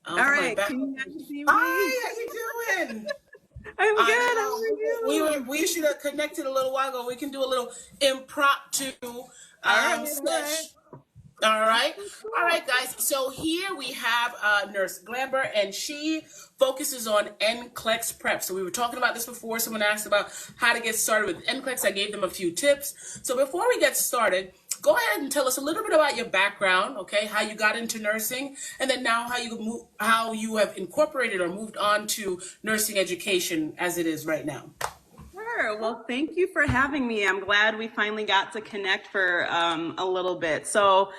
All right, can you guys see me? Hi, how you doing? I'm good. How are you? We should have connected a little while ago. We can do a little impromptu session. All right. All right, guys. So here we have Nurse Glamber, and she focuses on NCLEX prep. So we were talking about this before. Someone asked about how to get started with NCLEX. I gave them a few tips. So before we get started, go ahead and tell us a little bit about your background, okay? How you got into nursing, and then now how you have incorporated or moved on to nursing education as it is right now. Sure. Well, thank you for having me. I'm glad we finally got to connect for a little bit. So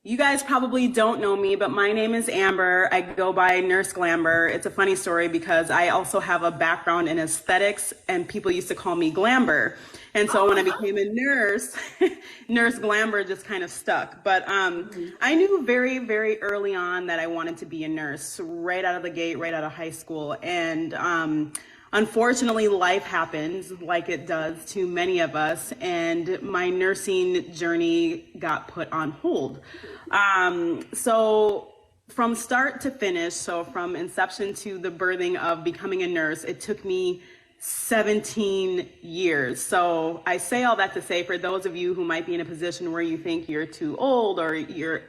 you guys probably don't know me, but my name is Amber. I go by Nurse Glamber. It's a funny story because I also have a background in aesthetics, and people used to call me Glamber. And so when I became a nurse, Nurse Glamber just kind of stuck. But I knew very, very early on that I wanted to be a nurse right out of the gate, right out of high school. And unfortunately, life happens like it does to many of us, and my nursing journey got put on hold. So from start to finish, so from inception to the birthing of becoming a nurse, it took me 17 years. So I say all that to say, for those of you who might be in a position where you think you're too old or you're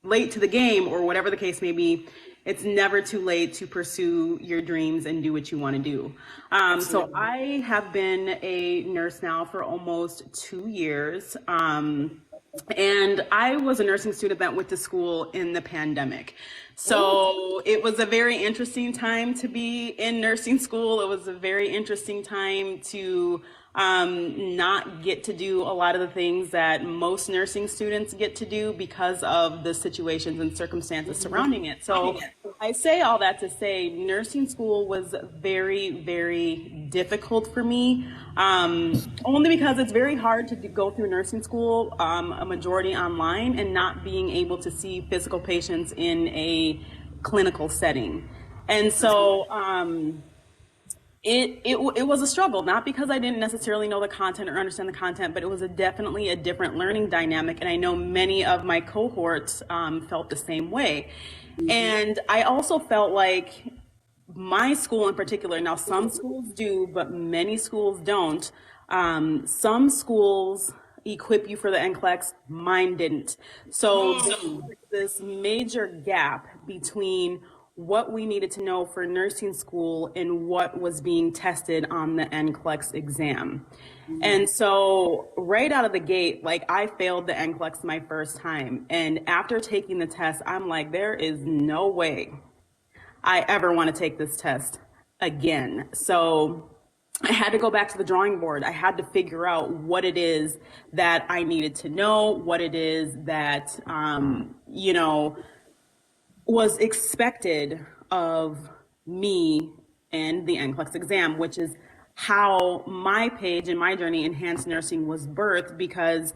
late to the game or whatever the case may be, it's never too late to pursue your dreams and do what you want to do. So I have been a nurse now for almost 2 years. And I was a nursing student that went to school in the pandemic. So it was a very interesting time to be in nursing school. It was a very interesting time to not get to do a lot of the things that most nursing students get to do because of the situations and circumstances surrounding it. So I say all that to say nursing school was very, very difficult for me, only because it's very hard to go through nursing school, a majority online, and not being able to see physical patients in a clinical setting. And so it was a struggle, not because I didn't necessarily know the content or understand the content, but it was definitely a different learning dynamic. And I know many of my cohorts felt the same way. And I also felt like my school in particular, now some schools do, but many schools don't. Some schools equip you for the NCLEX, mine didn't. So this major gap between what we needed to know for nursing school and what was being tested on the NCLEX exam. And so right out of the gate, like I failed the NCLEX my first time. And after taking the test, I'm like, there is no way I ever want to take this test again. So I had to go back to the drawing board. I had to figure out what it is that I needed to know, what it is that, was expected of me and the NCLEX exam, which is how my page and my journey Enhanced Nursing was birthed, because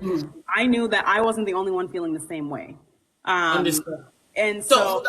I knew that I wasn't the only one feeling the same way. And so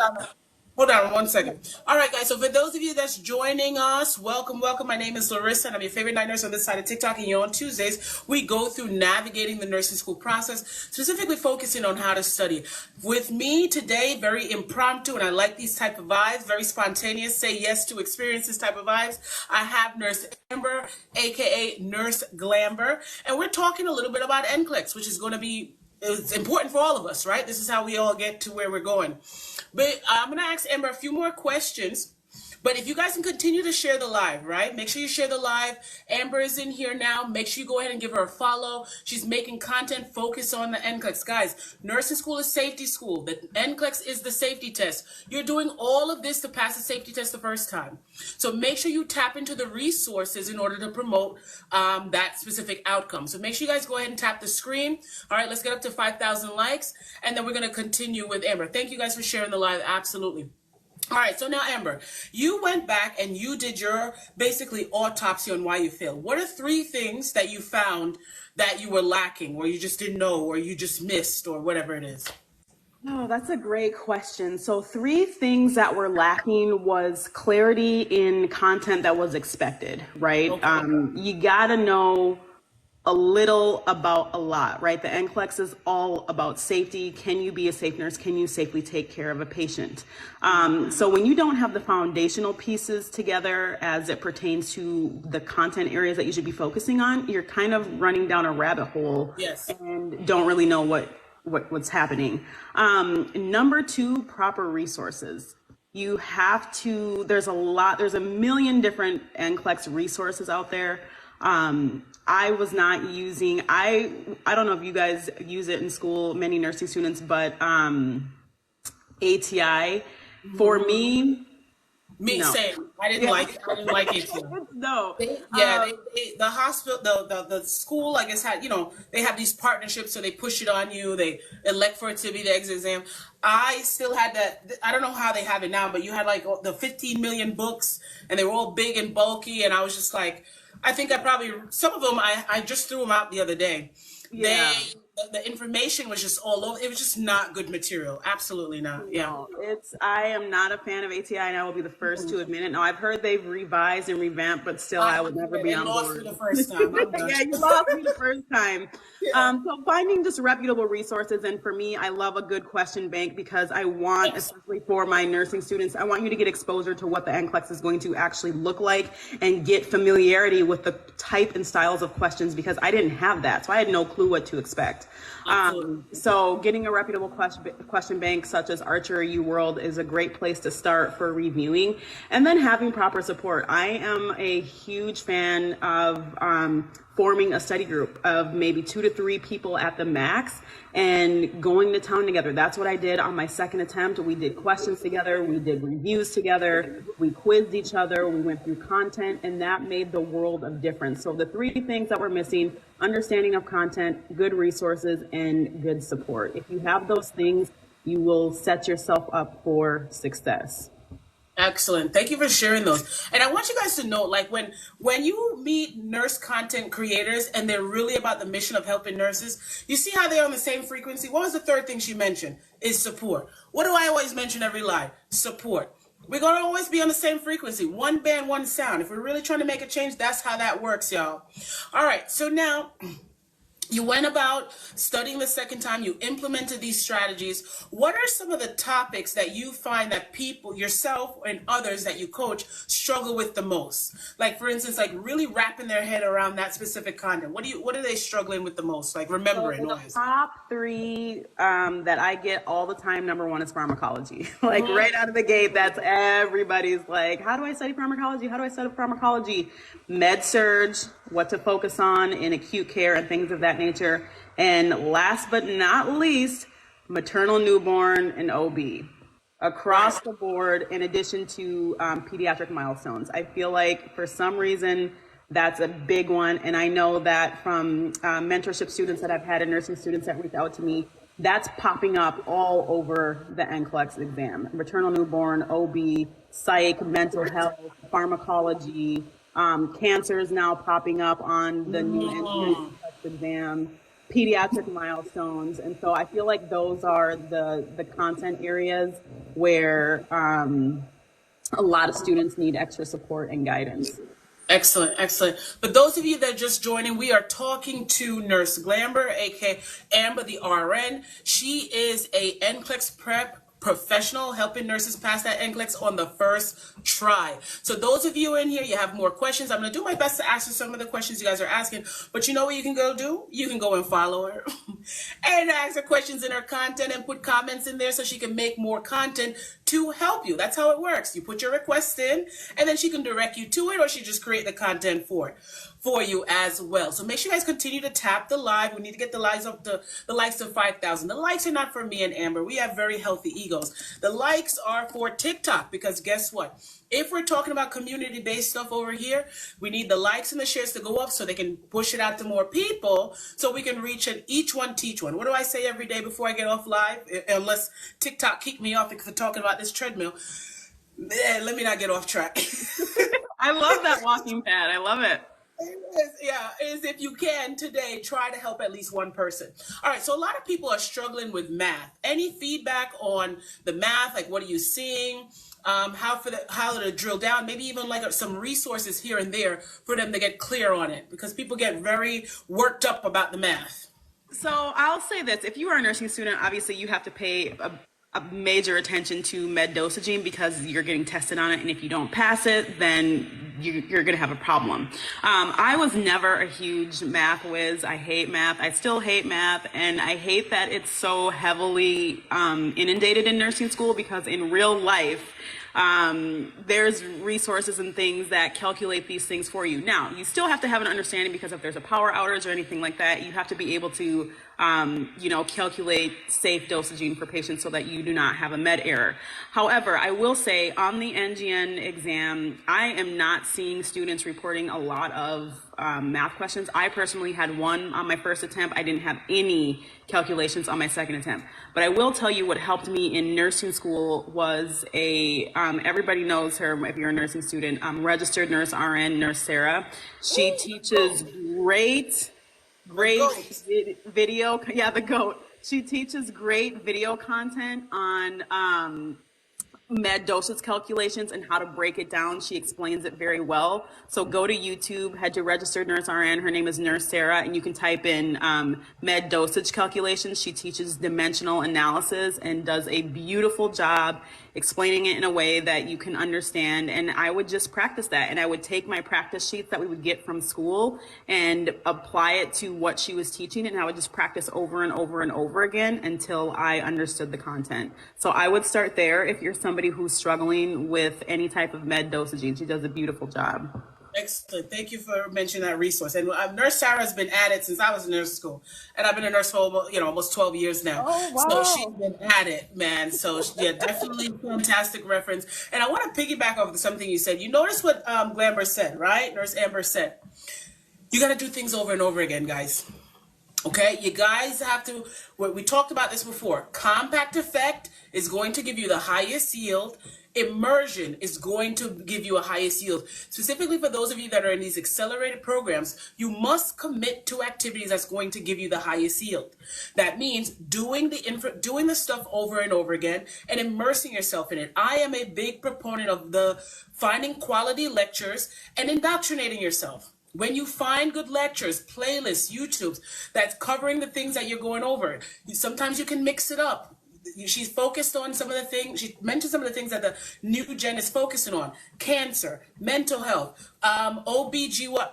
hold on 1 second. All right, guys. So for those of you that's joining us, welcome. My name is Larissa, and I'm your favorite night nurse on this side of TikTok. And on Tuesdays, we go through navigating the nursing school process, specifically focusing on how to study. With me today, very impromptu, and I like these type of vibes, very spontaneous, say yes to experience this type of vibes. I have Nurse Amber, aka Nurse Glamber, and we're talking a little bit about NCLEX, which is going to be it's important for all of us, right? This is how we all get to where we're going. But I'm going to ask Amber a few more questions. But if you guys can continue to share the live, right? Make sure you share the live. Amber is in here now. Make sure you go ahead and give her a follow. She's making content focused on the NCLEX. Guys, nursing school is safety school. The NCLEX is the safety test. You're doing all of this to pass the safety test the first time. So make sure you tap into the resources in order to promote that specific outcome. So make sure you guys go ahead and tap the screen. All right, let's get up to 5,000 likes. And then we're going to continue with Amber. Thank you guys for sharing the live. Absolutely. All right, so now, Amber, you went back and you did your basically autopsy on why you failed. What are 3 things that you found that you were lacking, or you just didn't know, or you just missed, or whatever it is? Oh, that's a great question. So 3 things that were lacking was clarity in content that was expected, right? Okay. You gotta know a little about a lot, right? The NCLEX is all about safety. Can you be a safe nurse? Can you safely take care of a patient? So when you don't have the foundational pieces together as it pertains to the content areas that you should be focusing on, you're kind of running down a rabbit hole. Yes. And don't really know what's happening. Number two, proper resources. You have to, there's a million different NCLEX resources out there. I was not using, I don't know if you guys use it in school, many nursing students, but ATI, for me, no. Same. I didn't like it too. No. The hospital, the school, I guess, had, they have these partnerships, so they push it on you. They elect for it to be the exit exam. I still had that. I don't know how they have it now, but you had like the 15 million books, and they were all big and bulky, and I was just like, I think some of them, I just threw them out the other day. Yeah. The information was just all over. It was just not good material. Absolutely not. Yeah. No, I am not a fan of ATI, and I will be the first to admit it. Now, I've heard they've revised and revamped, but still, I would never be on board. You lost me the first time. Yeah, you lost me the first time. Yeah. So finding just reputable resources, and for me, I love a good question bank because I want, especially for my nursing students, I want you to get exposure to what the NCLEX is going to actually look like and get familiarity with the type and styles of questions, because I didn't have that, so I had no clue what to expect. So getting a reputable question bank such as Archer UWorld is a great place to start for reviewing, and then having proper support. I am a huge fan of forming a study group of maybe 2 to 3 people at the max and going to town together. That's what I did on my second attempt. We did questions together, we did reviews together, we quizzed each other, we went through content, and that made the world of difference. So the 3 things that were missing: understanding of content, good resources, and good support. If you have those things, you will set yourself up for success. Excellent. Thank you for sharing those. And I want you guys to know, like, when you meet nurse content creators and they're really about the mission of helping nurses, you see how they're on the same frequency. What was the third thing she mentioned? Is support. What do I always mention every live? Support. We're going to always be on the same frequency. One band, one sound. If we're really trying to make a change, that's how that works, y'all. All right. So now, you went about studying the second time, you implemented these strategies. What are some of the topics that you find that people, yourself and others that you coach, struggle with the most? Like, for instance, like really wrapping their head around that specific content. What are they struggling with the most? Like remembering. So the top 3 that I get all the time, number 1 is pharmacology. Like right out of the gate, that's everybody's like, how do I study pharmacology? How do I study pharmacology? Med surge, what to focus on in acute care and things of that nature. And last but not least, maternal, newborn, and OB. Across the board, in addition to pediatric milestones. I feel like for some reason, that's a big one. And I know that from mentorship students that I've had and nursing students that reach out to me, that's popping up all over the NCLEX exam. Maternal, newborn, OB, psych, mental health, pharmacology. Cancer is now popping up on the new NCLEX exam, pediatric milestones. And so I feel like those are the content areas where a lot of students need extra support and guidance. Excellent, excellent. For those of you that are just joining, we are talking to Nurse Glamber, aka Amber the RN. She is a NCLEX prep professional helping nurses pass that NCLEX on the first try. So those of you in here, you have more questions. I'm going to do my best to answer some of the questions you guys are asking, but you know what you can go do? You can go and follow her and ask her questions in her content and put comments in there so she can make more content to help you. That's how it works. You put your request in and then she can direct you to it, or she just create the content for you as well. So make sure you guys continue to tap the live. We need to get the likes up to the likes of 5,000. The likes are not for me and Amber. We have very healthy egos. The likes are for TikTok, because guess what? If we're talking about community-based stuff over here, we need the likes and the shares to go up so they can push it out to more people so we can reach an each one, teach one. What do I say every day before I get off live? Unless TikTok kick me off because we're talking about this treadmill. Let me not get off track. I love that walking pad. I love it. Yeah, is if you can today, try to help at least one person. All right, so a lot of people are struggling with math. Any feedback on the math? Like, what are you seeing? How to drill down? Maybe even like some resources here and there for them to get clear on it, because people get very worked up about the math. So I'll say this, if you are a nursing student, obviously you have to pay a major attention to med dosaging because you're getting tested on it. And if you don't pass it, then you're going to have a problem. I was never a huge math whiz. I hate math. I still hate math. And I hate that it's so heavily inundated in nursing school, because in real life, there's resources and things that calculate these things for you. Now, you still have to have an understanding, because if there's a power outage or anything like that, you have to be able to, calculate safe dosaging for patients so that you do not have a med error. However, I will say on the NGN exam, I am not seeing students reporting a lot of math questions. I personally had one on my first attempt. I didn't have any calculations on my second attempt. But I will tell you what helped me in nursing school was everybody knows her if you're a nursing student, registered nurse RN, Nurse Sarah. She teaches great video. Yeah, the GOAT. She teaches great video content on med dosage calculations and how to break it down. She explains it very well. So go to YouTube, head to registered nurse RN. Her name is Nurse Sarah, and you can type in med dosage calculations. She teaches dimensional analysis and does a beautiful job explaining it in a way that you can understand. And I would just practice that. And I would take my practice sheets that we would get from school and apply it to what she was teaching. And I would just practice over and over and over again until I understood the content. So I would start there if you're somebody who's struggling with any type of med dosaging. She does a beautiful job. Excellent. Thank you for mentioning that resource. And Nurse Sarah has been at it since I was in nursing school, and I've been a nurse for almost 12 years now. Oh, wow. So she's been at it, man. So yeah, definitely fantastic reference. And I want to piggyback off of something you said. You notice what Glamber said, right? Nurse Amber said, you got to do things over and over again, guys. Okay, you guys have to, we talked about this before. Compact effect is going to give you the highest yield. Immersion is going to give you a highest yield. Specifically for those of you that are in these accelerated programs, you must commit to activities that's going to give you the highest yield. That means doing the stuff over and over again and immersing yourself in it. I am a big proponent of the finding quality lectures and indoctrinating yourself. When you find good lectures, playlists, YouTubes that's covering the things that you're going over, sometimes you can mix it up. She's focused on some of the things, she mentioned some of the things that the new gen is focusing on: cancer, mental health, OB, with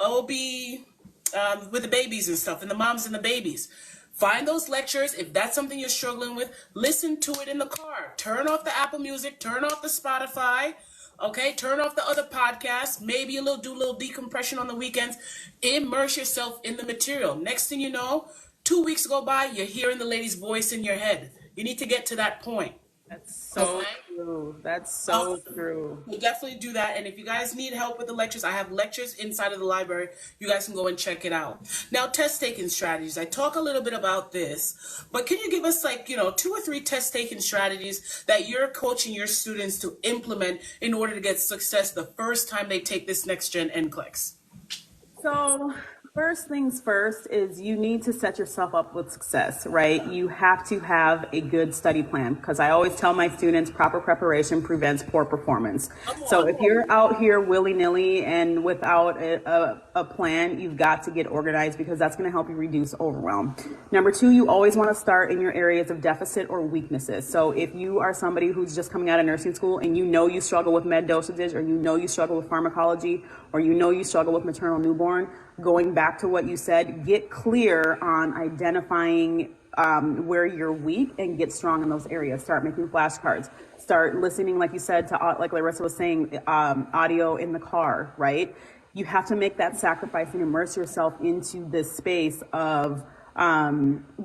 the babies and stuff, and the moms and the babies. Find those lectures. If that's something you're struggling with, listen to it in the car. Turn off the Apple Music, turn off the Spotify. Okay, turn off the other podcasts. Maybe do a little decompression on the weekends. Immerse yourself in the material. Next thing you know, 2 weeks go by, you're hearing the lady's voice in your head. You need to get to that point. That's so true. That's so true. We'll definitely do that. And if you guys need help with the lectures, I have lectures inside of the library. You guys can go and check it out. Now, test taking strategies. I talk a little bit about this, but can you give us 2 or 3 test taking strategies that you're coaching your students to implement in order to get success the first time they take this next gen NCLEX? So first things first is you need to set yourself up with success, right? You have to have a good study plan, because I always tell my students proper preparation prevents poor performance. So if you're out here willy-nilly and without a plan, you've got to get organized, because that's going to help you reduce overwhelm. Number 2, you always want to start in your areas of deficit or weaknesses. So if you are somebody who's just coming out of nursing school and you know you struggle with med dosages, or you know you struggle with pharmacology, or you know you struggle with maternal newborn, going back to what you said, get clear on identifying where you're weak and get strong in those areas. Start making flashcards. Start listening, like you said, to, like Larissa was saying, audio in the car, right? You have to make that sacrifice and immerse yourself into this space of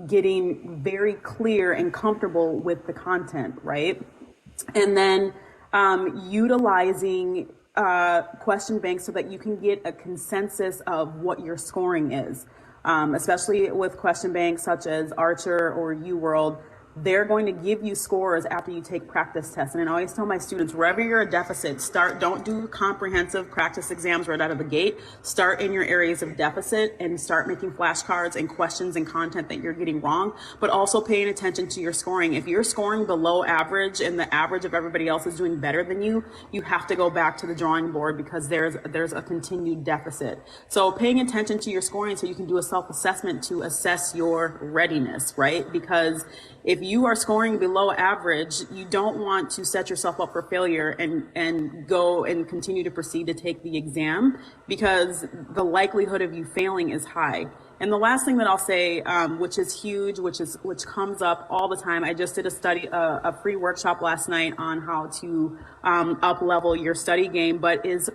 getting very clear and comfortable with the content, right? And then utilizing question banks so that you can get a consensus of what your scoring is. Especially with question banks such as Archer or UWorld, they're going to give you scores after you take practice tests. And I always tell my students, wherever you're a deficit, don't do comprehensive practice exams right out of the gate. Start in your areas of deficit and start making flashcards and questions and content that you're getting wrong, but also paying attention to your scoring. If you're scoring below average and the average of everybody else is doing better than you, you have to go back to the drawing board because there's a continued deficit. So paying attention to your scoring so you can do a self-assessment to assess your readiness, right? Because if you are scoring below average, you don't want to set yourself up for failure and go and continue to proceed to take the exam, because the likelihood of you failing is high. And the last thing that I'll say, which is huge, which comes up all the time. I just did a free workshop last night on how to up level your study game, but is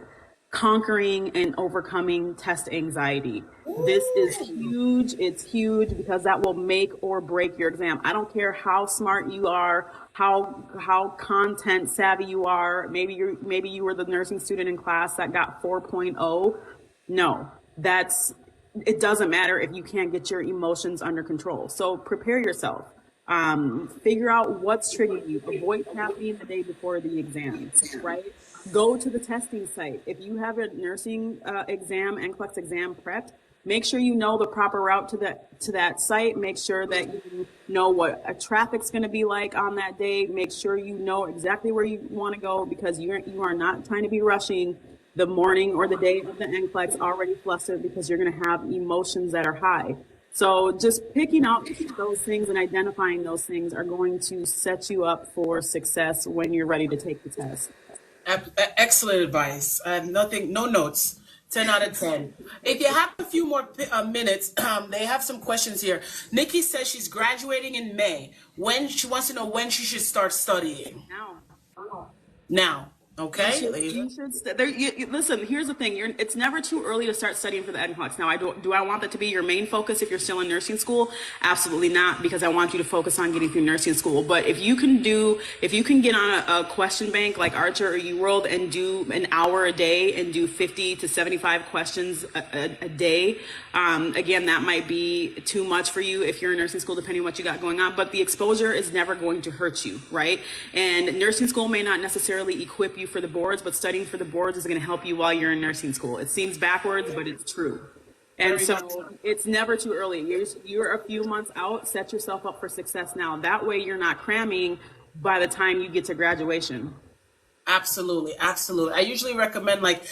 conquering and overcoming test anxiety. This is huge. It's huge because that will make or break your exam. I don't care how smart you are, how content savvy you are. Maybe you were the nursing student in class that got 4.0. No, it doesn't matter if you can't get your emotions under control. So prepare yourself. Figure out what's triggering you. Avoid caffeine the day before the exam, right? Go to the testing site. If you have a nursing exam, NCLEX exam prepped, make sure you know the proper route to that site. Make sure that you know what traffic's going to be like on that day. Make sure you know exactly where you want to go, because you are not trying to be rushing the morning or the day of the NCLEX already flustered, because you're going to have emotions that are high. So just picking out those things and identifying those things are going to set you up for success when you're ready to take the test. Excellent advice. I have no notes. 10 out of 10. If you have a few more minutes, they have some questions here. Nikki says she's graduating in May. She wants to know when she should start studying. Now. Okay. Listen, here's the thing. It's never too early to start studying for the NCLEX. Now, do I want that to be your main focus if you're still in nursing school? Absolutely not, because I want you to focus on getting through nursing school. But if you can get on a question bank like Archer or UWorld and do an hour a day and do 50 to 75 questions a day, again, that might be too much for you if you're in nursing school, depending on what you got going on. But the exposure is never going to hurt you, right? And nursing school may not necessarily equip you for the boards, but studying for the boards is going to help you while you're in nursing school. It seems backwards, but it's true. And so it's never too early. You're a few months out. Set yourself up for success now. That way you're not cramming by the time you get to graduation. Absolutely. I usually recommend, like,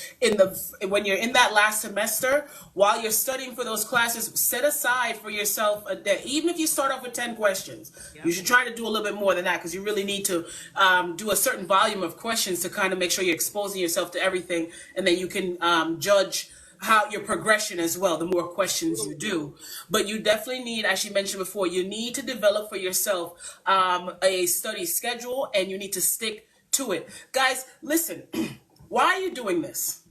when you're in that last semester, while you're studying for those classes, set aside for yourself a day. Even if you start off with 10 questions, you should try to do a little bit more than that, because you really need to do a certain volume of questions to kind of make sure you're exposing yourself to everything, and then you can judge how your progression as well, the more questions you do. But you definitely need, as you mentioned before, you need to develop for yourself a study schedule, and you need to stick to it. Guys, listen, why are you doing this?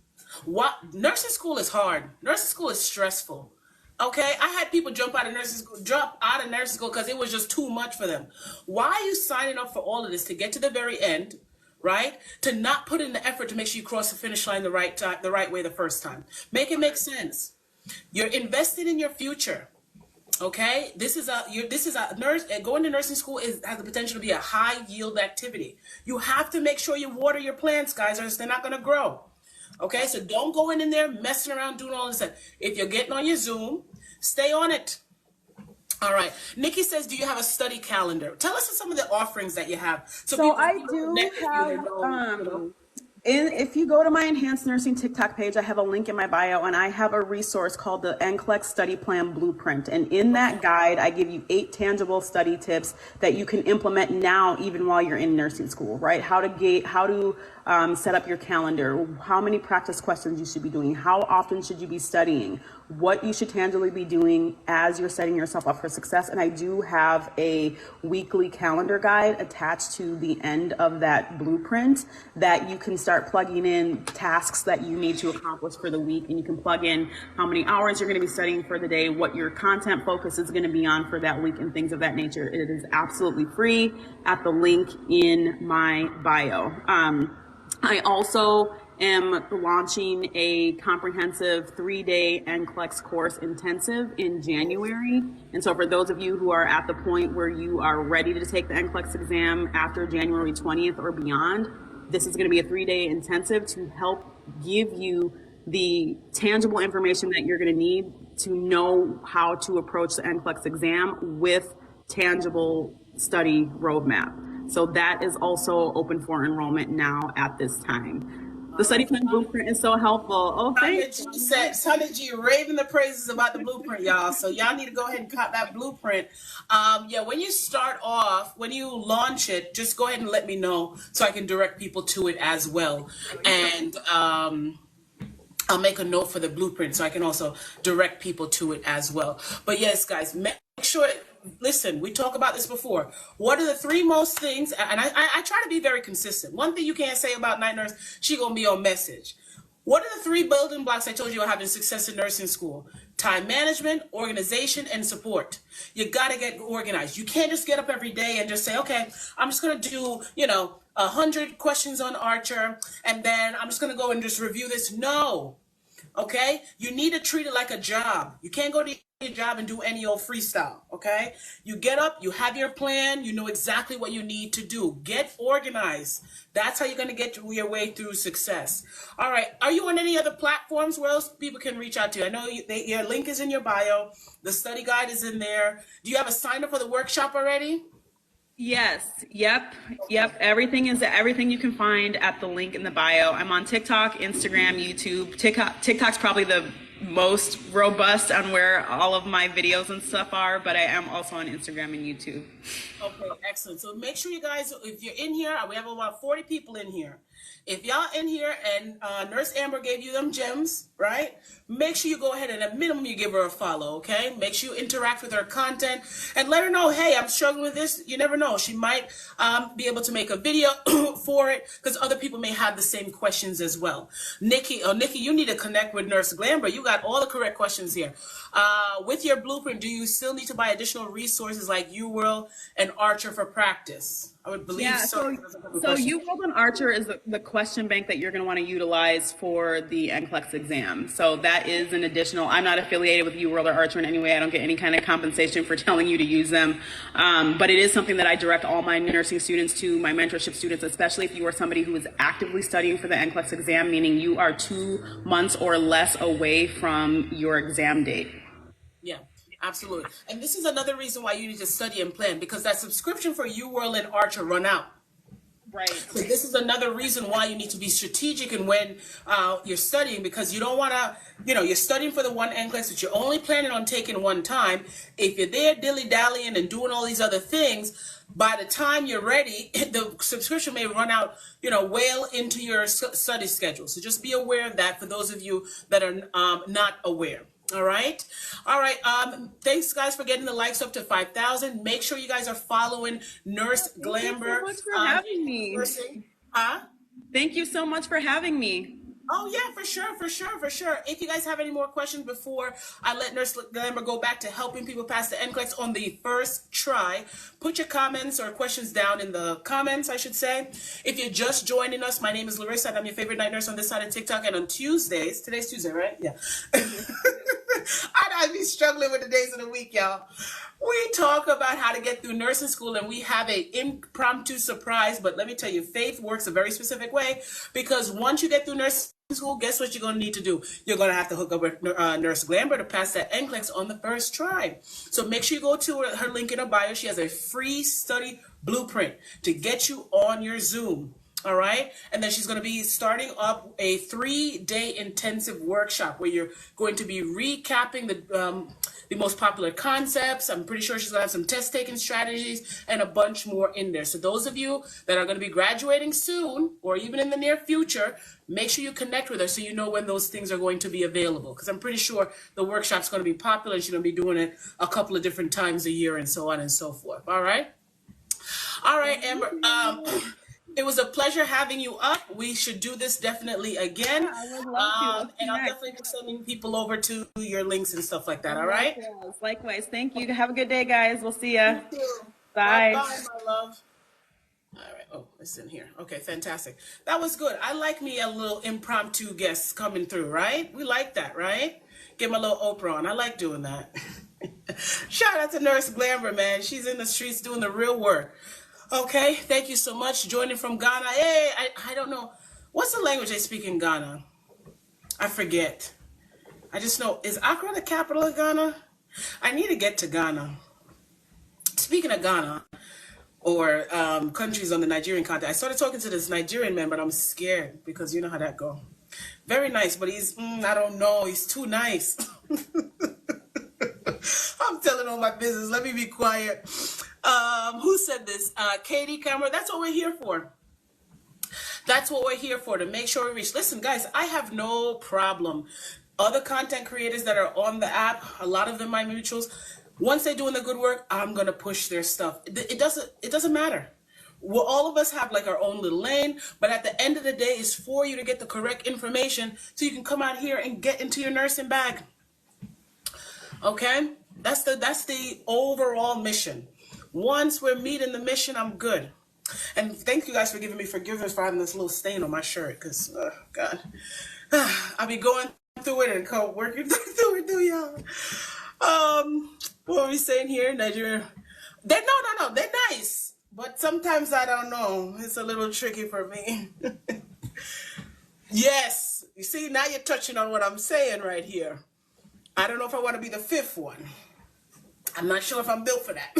Nursing school is hard. Nursing school is stressful. Okay, I had people drop out of nursing school because it was just too much for them. Why are you signing up for all of this to get to the very end, right? To not put in the effort to make sure you cross the finish line the right way the first time. Make it make sense. You're invested in your future. Okay, this is a nurse. Going to nursing school has the potential to be a high yield activity. You have to make sure you water your plants, guys, or else they're not going to grow. Okay, so don't go in there messing around doing all this stuff. If you're getting on your Zoom, stay on it. All right. Nikki says, do you have a study calendar? Tell us some of the offerings that you have. So I do have. If you go to my Enhanced Nursing TikTok page, I have a link in my bio, and I have a resource called the NCLEX Study Plan Blueprint. And in that guide, I give you 8 tangible study tips that you can implement now, even while you're in nursing school, right? How to set up your calendar, how many practice questions you should be doing, how often should you be studying, what you should tangibly be doing as you're setting yourself up for success. And I do have a weekly calendar guide attached to the end of that blueprint that you can start plugging in tasks that you need to accomplish for the week. And you can plug in how many hours you're going to be studying for the day, what your content focus is going to be on for that week, and things of that nature. It is absolutely free at the link in my bio. I also am launching a comprehensive 3-day NCLEX course intensive in January. And so for those of you who are at the point where you are ready to take the NCLEX exam after January 20th or beyond, this is going to be a 3-day intensive to help give you the tangible information that you're going to need to know how to approach the NCLEX exam with tangible study roadmap. So that is also open for enrollment now at this time. The study plan blueprint is so helpful. Oh, thanks. Sonny G raving the praises about the blueprint, y'all. So y'all need to go ahead and cut that blueprint. Yeah, when you start off, when you launch it, just go ahead and let me know so I can direct people to it as well. And I'll make a note for the blueprint so I can also direct people to it as well. But yes, guys, make sure, listen, we talked about this before. What are the 3 most things, and I try to be very consistent. One thing you can't say about night nurse, she gonna be on message. What are the 3 building blocks I told you are having success in nursing school? Time management, organization, and support. You gotta get organized. You can't just get up every day and just say, okay, I'm just gonna do, 100 questions on Archer, and then I'm just gonna go and just review this. No. Okay, you need to treat it like a job. You can't go to your job and do any old freestyle. Okay, you get up, you have your plan, you know exactly what you need to do. Get organized. That's how you're going to get your way through success. All right, are you on any other platforms where else people can reach out to you? I know your link is in your bio. The study guide is in there. Do you have a sign up for the workshop already? Yes. Yep. Everything you can find at the link in the bio. I'm on TikTok, Instagram, YouTube. TikTok's probably the most robust on where all of my videos and stuff are, but I am also on Instagram and YouTube. Okay, excellent. So make sure you guys, if you're in here, we have about 40 people in here. If y'all in here and Nurse Amber gave you them gems, right? Make sure you go ahead and at minimum you give her a follow, okay? Make sure you interact with her content and let her know, hey, I'm struggling with this. You never know. She might be able to make a video for it because other people may have the same questions as well. Nikki, you need to connect with Nurse Glamber. You got all the correct questions here. With your blueprint, do you still need to buy additional resources like UWorld and Archer for practice? I would believe so. So UWorld and Archer is the question bank that you're going to want to utilize for the NCLEX exam. So that is an additional. I'm not affiliated with UWorld or Archer in any way. I don't get any kind of compensation for telling you to use them. But it is something that I direct all my nursing students to, my mentorship students, especially if you are somebody who is actively studying for the NCLEX exam, meaning you are 2 months or less away from your exam date. Yeah. Absolutely. And this is another reason why you need to study and plan, because that subscription for UWorld and Archer run out. Right. So this is another reason why you need to be strategic in when you're studying, because you don't want to, you're studying for the one NCLEX, but you're only planning on taking one time. If you're there dilly-dallying and doing all these other things, by the time you're ready, the subscription may run out, well into your study schedule. So just be aware of that for those of you that are not aware. All right. Thanks, guys, for getting the likes up to 5,000. Make sure you guys are following Nurse Glamber. Thank you so much for having me. Thank you so much for having me. Oh, yeah, for sure. If you guys have any more questions before I let Nurse Glamber go back to helping people pass the NCLEX on the first try, put your comments or questions down in the comments, I should say. If you're just joining us, my name is Larissa, and I'm your favorite night nurse on this side of TikTok. And on Tuesdays, today's Tuesday, right? Yeah. I'd be struggling with the days of the week, y'all. We talk about how to get through nursing school, and we have an impromptu surprise. But let me tell you, faith works a very specific way, because once you get through nursing school, guess what you're going to need to do? You're going to have to hook up with Nurse Glamber to pass that NCLEX on the first try. So make sure you go to her link in her bio. She has a free study blueprint to get you on your Zoom. All right. And then she's going to be starting up a 3-day intensive workshop where you're going to be recapping the most popular concepts. I'm pretty sure she's going to have some test taking strategies and a bunch more in there. So those of you that are going to be graduating soon or even in the near future, make sure you connect with her so you know when those things are going to be available. Because I'm pretty sure the workshop's going to be popular and she's going to be doing it a couple of different times a year and so on and so forth. All right. Amber. It was a pleasure having you up. We should do this definitely again. Yeah, I would love to. And I'll definitely be sending people over to your links and stuff like that. All right? Likewise. Thank you. Have a good day, guys. We'll see ya. You too. Bye. Bye, my love. All right. Oh, it's in here. Okay, fantastic. That was good. I like me a little impromptu guests coming through, right? We like that, right? Get my little Oprah on. I like doing that. Shout out to Nurse Glamber, man. She's in the streets doing the real work. Okay, thank you so much. Joining from Ghana. Hey, I don't know. What's the language they speak in Ghana? I forget. I just know, is Accra the capital of Ghana? I need to get to Ghana. Speaking of Ghana, or countries on the Nigerian continent, I started talking to this Nigerian man, but I'm scared because you know how that go. Very nice, but he's, I don't know, he's too nice. I'm telling all my business. Let me be quiet. Who said this? Katie Cameron. That's what we're here for. That's what we're here for, to make sure we reach. Listen, guys, I have no problem. Other content creators that are on the app, a lot of them my mutuals, once they're doing the good work, I'm going to push their stuff. It doesn't matter. Well, all of us have like our own little lane, but at the end of the day, it's for you to get the correct information so you can come out here and get into your nursing bag. Okay? That's the overall mission. Once we're meeting the mission, I'm good. And thank you guys for giving me forgiveness for having this little stain on my shirt, because, God, I'll be going through it and working through it, y'all. What are we saying here? Nigeria. No, they're nice. But sometimes I don't know. It's a little tricky for me. Yes. You see, now you're touching on what I'm saying right here. I don't know if I want to be the fifth one. I'm not sure if I'm built for that.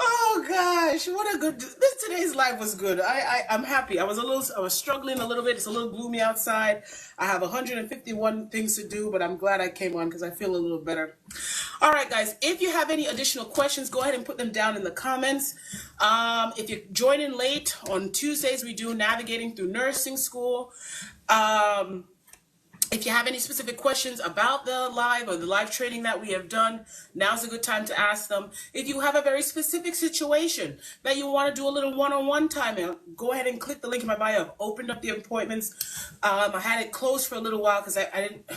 Oh gosh, what a good, today's live was good. I'm happy. I was struggling a little bit. It's a little gloomy outside. I have 151 things to do, but I'm glad I came on because I feel a little better. All right, guys, if you have any additional questions, go ahead and put them down in the comments. If you're joining late, on Tuesdays, we do Navigating Through Nursing School. If you have any specific questions about the live or the live training that we have done, now's a good time to ask them. If you have a very specific situation that you want to do a little one-on-one time, go ahead and click the link in my bio. I've opened up the appointments. I had it closed for a little while because I